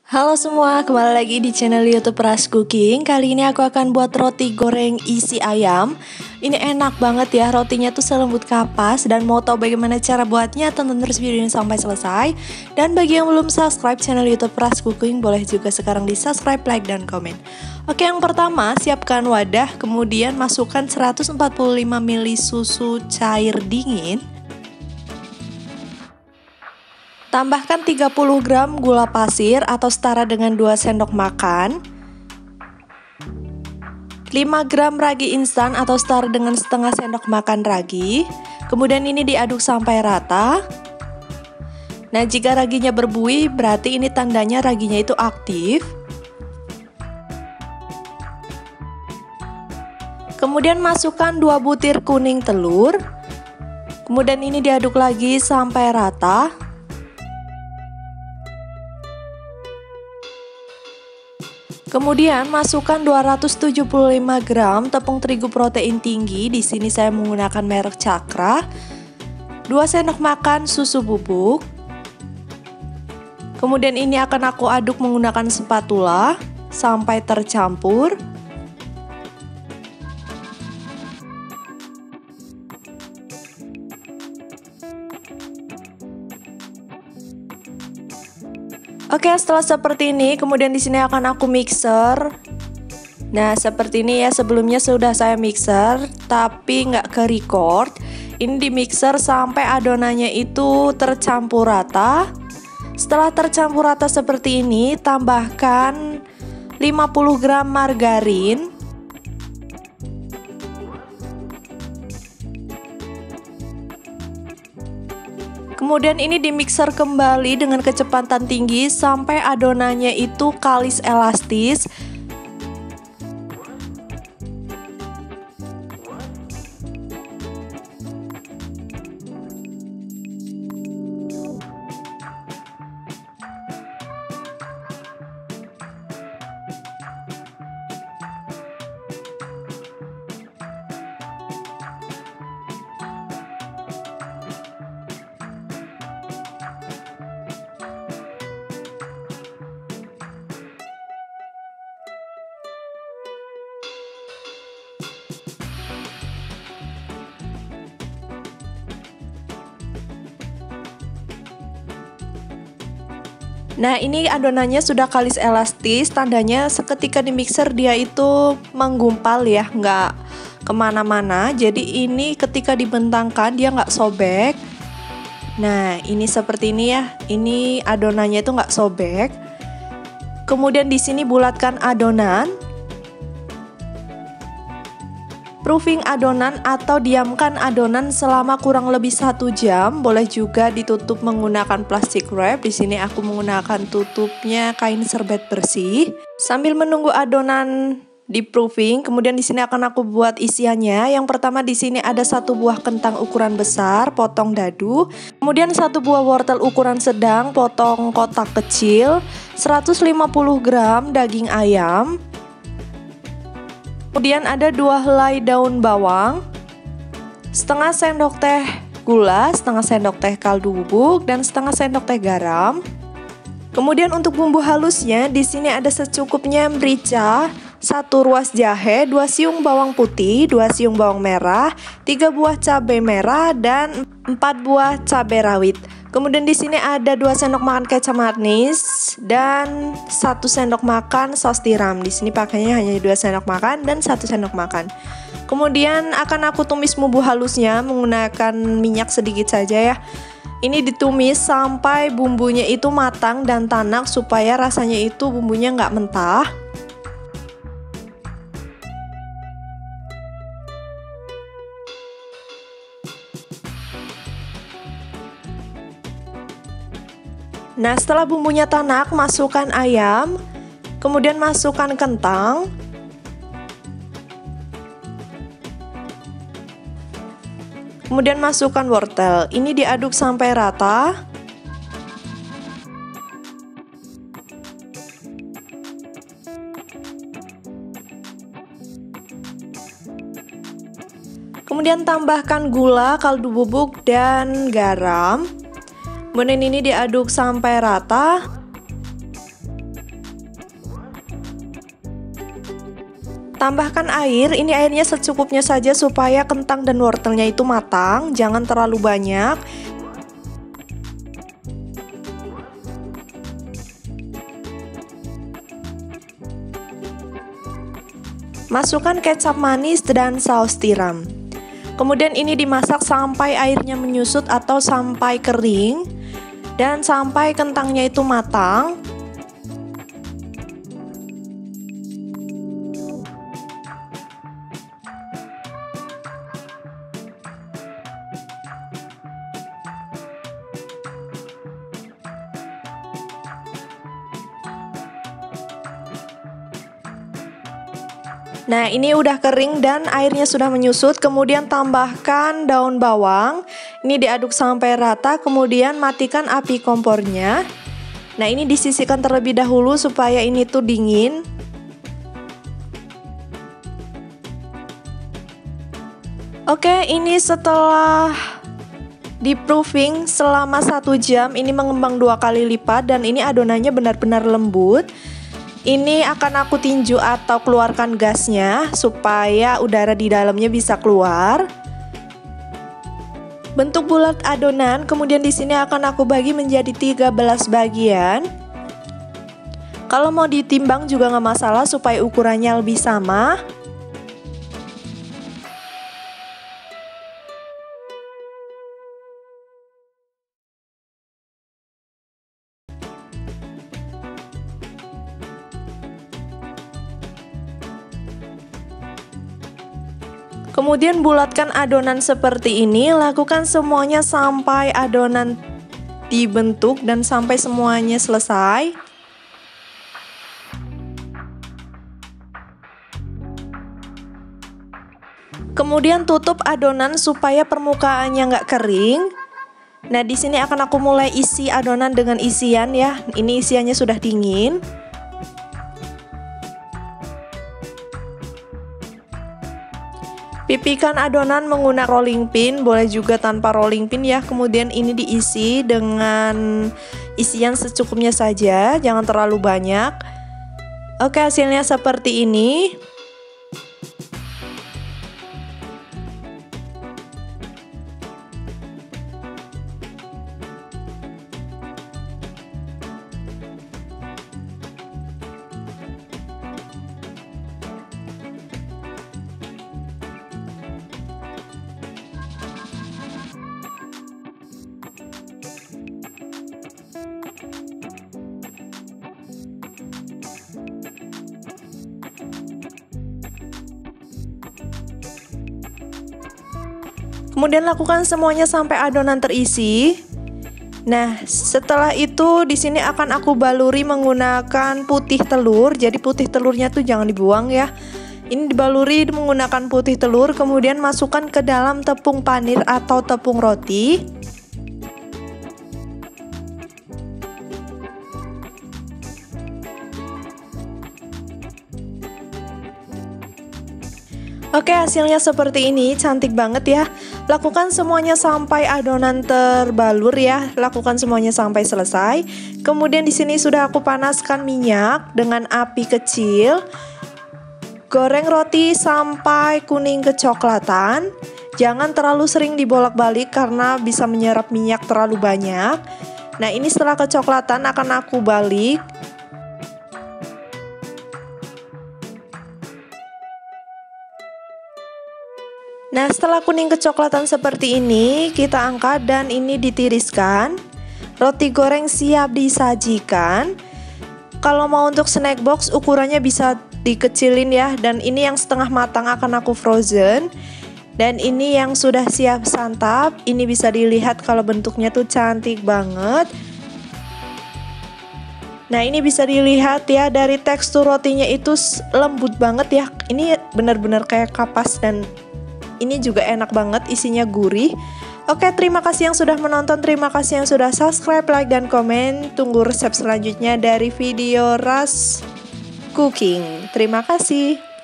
Halo semua, kembali lagi di channel YouTube Ras Cooking. Kali ini aku akan buat roti goreng isi ayam. Ini enak banget ya, rotinya tuh selembut kapas. Dan mau tahu bagaimana cara buatnya, tonton terus video ini sampai selesai. Dan bagi yang belum subscribe channel YouTube Ras Cooking, boleh juga sekarang di subscribe, like, dan komen. Oke, yang pertama siapkan wadah, kemudian masukkan 145 ml susu cair dingin. Tambahkan 30 gram gula pasir atau setara dengan 2 sendok makan. 5 gram ragi instan atau setara dengan setengah sendok makan ragi. Kemudian ini diaduk sampai rata. Nah, jika raginya berbuih berarti ini tandanya raginya itu aktif. Kemudian masukkan 2 butir kuning telur. Kemudian ini diaduk lagi sampai rata. Kemudian masukkan 275 gram tepung terigu protein tinggi. Di sini saya menggunakan merek Cakra. 2 sendok makan susu bubuk. Kemudian ini akan aku aduk menggunakan spatula sampai tercampur. Oke, setelah seperti ini, kemudian di sini akan aku mixer. Nah, seperti ini ya, sebelumnya sudah saya mixer, tapi nggak ke record. Ini di mixer sampai adonannya itu tercampur rata. Setelah tercampur rata seperti ini, tambahkan 50 gram margarin. Kemudian ini dimixer kembali dengan kecepatan tinggi sampai adonannya itu kalis elastis. Nah, ini adonannya sudah kalis elastis, tandanya seketika di mixer dia itu menggumpal ya, nggak kemana-mana. Jadi ini ketika dibentangkan dia nggak sobek. Nah, ini seperti ini ya, ini adonannya itu nggak sobek. Kemudian di sini bulatkan adonan. Proofing adonan atau diamkan adonan selama kurang lebih 1 jam. Boleh juga ditutup menggunakan plastik wrap. Di sini aku menggunakan tutupnya kain serbet bersih. Sambil menunggu adonan di proofing, kemudian di sini akan aku buat isiannya. Yang pertama di sini ada 1 buah kentang ukuran besar, potong dadu. Kemudian 1 buah wortel ukuran sedang, potong kotak kecil. 150 gram daging ayam. Kemudian ada 2 helai daun bawang, setengah sendok teh gula, setengah sendok teh kaldu bubuk, dan setengah sendok teh garam. Kemudian untuk bumbu halusnya di sini ada secukupnya merica, 1 ruas jahe, 2 siung bawang putih, 2 siung bawang merah, 3 buah cabai merah, dan 4 buah cabai rawit. Kemudian di sini ada 2 sendok makan kecap manis dan 1 sendok makan saus tiram. Di sini pakainya hanya 2 sendok makan dan 1 sendok makan. Kemudian akan aku tumis bumbu halusnya menggunakan minyak sedikit saja ya. Ini ditumis sampai bumbunya itu matang dan tanak supaya rasanya itu bumbunya nggak mentah. Nah, setelah bumbunya tanak, masukkan ayam, kemudian masukkan kentang. Kemudian masukkan wortel. Ini diaduk sampai rata. Kemudian tambahkan gula, kaldu bubuk, dan garam. Kemudian ini diaduk sampai rata. Tambahkan air, ini airnya secukupnya saja supaya kentang dan wortelnya itu matang, jangan terlalu banyak. Masukkan kecap manis dan saus tiram. Kemudian ini dimasak sampai airnya menyusut atau sampai kering dan sampai kentangnya itu matang. Nah, ini udah kering dan airnya sudah menyusut. Kemudian tambahkan daun bawang. Ini diaduk sampai rata, kemudian matikan api kompornya. Nah, ini disisihkan terlebih dahulu supaya ini tuh dingin. Oke, ini setelah di-proofing selama 1 jam, ini mengembang 2 kali lipat dan ini adonannya benar-benar lembut. Ini akan aku tinju atau keluarkan gasnya supaya udara di dalamnya bisa keluar. Bentuk bulat adonan, kemudian di sini akan aku bagi menjadi 13 bagian. Kalau mau ditimbang juga nggak masalah supaya ukurannya lebih sama. Kemudian bulatkan adonan seperti ini, lakukan semuanya sampai adonan dibentuk dan sampai semuanya selesai. Kemudian tutup adonan supaya permukaannya nggak kering. Nah, di sini akan aku mulai isi adonan dengan isian ya. Ini isiannya sudah dingin. Pipihkan adonan menggunakan rolling pin, boleh juga tanpa rolling pin ya. Kemudian ini diisi dengan isian secukupnya saja, jangan terlalu banyak. Oke, hasilnya seperti ini. Kemudian lakukan semuanya sampai adonan terisi. Nah, setelah itu di sini akan aku baluri menggunakan putih telur. Jadi putih telurnya tuh jangan dibuang ya. Ini dibaluri menggunakan putih telur, kemudian masukkan ke dalam tepung panir atau tepung roti. Oke, hasilnya seperti ini, cantik banget ya. Lakukan semuanya sampai adonan terbalur ya. Lakukan semuanya sampai selesai. Kemudian di sini sudah aku panaskan minyak dengan api kecil. Goreng roti sampai kuning kecoklatan. Jangan terlalu sering dibolak-balik karena bisa menyerap minyak terlalu banyak. Nah, ini setelah kecoklatan akan aku balik. Nah, setelah kuning kecoklatan seperti ini, kita angkat dan ini ditiriskan. Roti goreng siap disajikan. Kalau mau untuk snack box, ukurannya bisa dikecilin ya. Dan ini yang setengah matang akan aku frozen. Dan ini yang sudah siap santap. Ini bisa dilihat kalau bentuknya tuh cantik banget. Nah, ini bisa dilihat ya, dari tekstur rotinya itu lembut banget ya. Ini benar-benar kayak kapas dan ini juga enak banget, isinya gurih. Oke, terima kasih yang sudah menonton, terima kasih yang sudah subscribe, like, dan komen. Tunggu resep selanjutnya dari video Ras Cooking. Terima kasih.